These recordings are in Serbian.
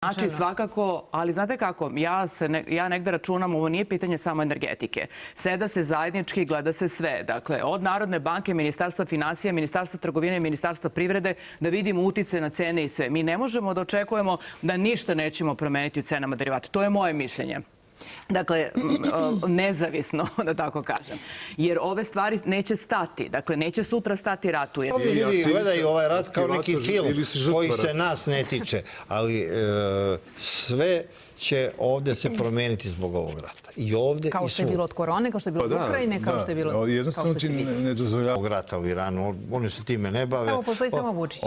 Znači, svakako, ali znate kako, ja negde računam, ovo nije pitanje samo energetike. Seda se zajednički, gleda se sve. Dakle, od Narodne banke, Ministarstva finansija, Ministarstva trgovine i Ministarstva privrede, da vidimo utice na cene i sve. Mi ne možemo da očekujemo da ništa nećemo promeniti u cenama derivata. To je moje mišljenje. Dakle, nezavisno, da tako kažem. Jer ove stvari neće stati. Dakle, neće sutra stati rat u Evropi. Ljudi gledaju ovaj rat kao neki film koji se nas ne tiče. Ali sve će ovde se promeniti zbog ovog rata. I ovde kao što je bilo od korone, kao što je bilo od Ukrajine, kao što je bilo... Jednostavno ti ne dozvoljava. Ovog rata u Iranu, oni se time ne bave. Tamo postoji samo Vučić.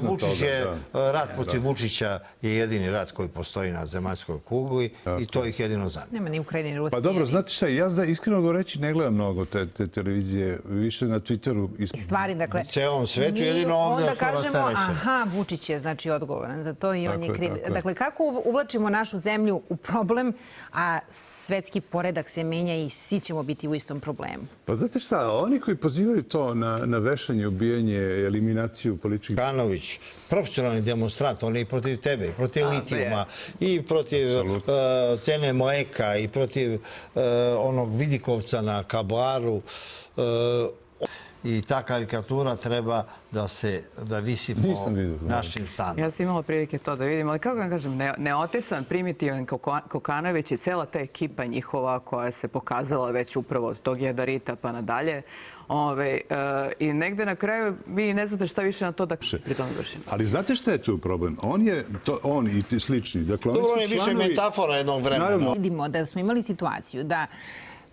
Vučić je, rat protiv Vučića je jedini rat koji postoji na zemaljskoj kugli i to ih jedino zanima. Nema ni Ukrajine ni Rusije. Pa dobro, znate šta, ja iskreno govoreći ne gledam mnogo te televizije, više na Twitteru. Stvari, dakle... U celom svetu jedino ovde onda kažemo, aha, Vučić je znači odgovoran za to i on je kriv. Dakle, kako uvlačimo našu zemlju u problem, a svetski poredak se menja i svi ćemo biti u istom problemu? Pa znate šta, oni koji pozivaju to na vešanje, ubijanje, eliminaciju političkih... Kanović, profesionalni demonstrant, on je i protiv tebe, i protiv litijuma, i protiv cene mleka, i protiv onog Vidikovca na Kablaru. I ta karikatura treba da visi po našim standardima. Ja sam imala prilike to da vidim, ali kako vam kažem, neotesan, primitivan Kokanović i cela ta ekipa njihova koja se pokazala već upravo od tog Jedarita pa nadalje. I negde na kraju vi ne znate šta više na to da pritom vršimo. Ali znate šta je tu problem? On i ti slični. Dobro, on je više metafora jednog vremena. Vidimo da smo imali situaciju da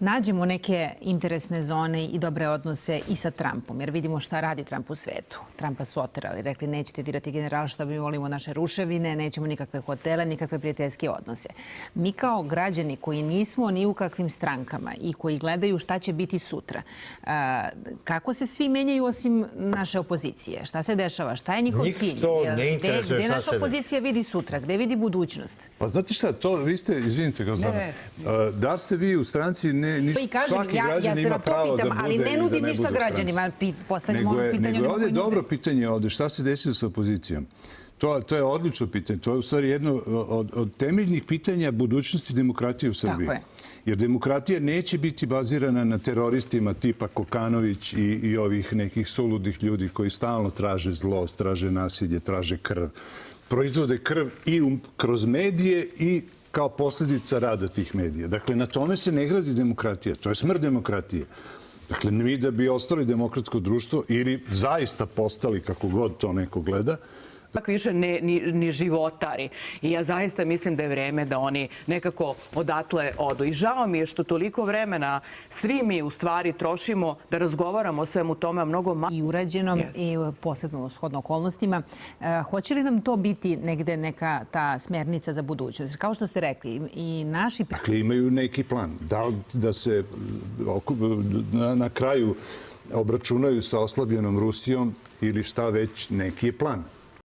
nađemo neke interesne zone i dobre odnose i sa Trumpom, jer vidimo šta radi Trump u svetu. Trumpa su oterali, rekli nećete dirati generalštab, mi volimo naše ruševine, nećemo nikakve hotele, nikakve prijateljske odnose. Mi kao građani koji nismo ni u kakvim strankama i koji gledaju šta će biti sutra, kako se svi menjaju osim naše opozicije? Šta se dešava? Šta je njihov cilj? Gde naša opozicija vidi sutra? Gde vidi budućnost? Pa znate šta, to vi ste, izvinite, da ste vi u stranci svaki građan ima pravo da bude ali ne nudim ništa građanima. Postavljamo ono pitanje. Nego ovdje je dobro pitanje ovdje. Šta se desilo sa opozicijom? To je odlično pitanje. To je u stvari jedno od temeljnih pitanja budućnosti demokratije u Srbiji. Jer demokratija neće biti bazirana na teroristima tipa Kokanović i ovih nekih soludih ljudi koji stalno traže zlo, traže nasilje, traže krv. Proizvode krv i kroz medije i kao posljedica rada tih medija. Dakle, na tome se ne gradi demokratija. To je smrt demokratije. Dakle, mi da bi ostali demokratsko društvo ili zaista postali, kako god to neko gleda, tako više ni životari. I ja zaista mislim da je vreme da oni nekako odatle odu. I žao mi je što toliko vremena svi mi u stvari trošimo da razgovaramo o svemu tome, a mnogo manje. I urađenom i posebno shodno okolnostima. Hoće li nam to biti negde neka ta smernica za budućnost? Kao što ste rekli, i naši... Dakle, imaju neki plan. Da se na kraju obračunaju sa oslabljenom Rusijom ili šta već, neki je plan.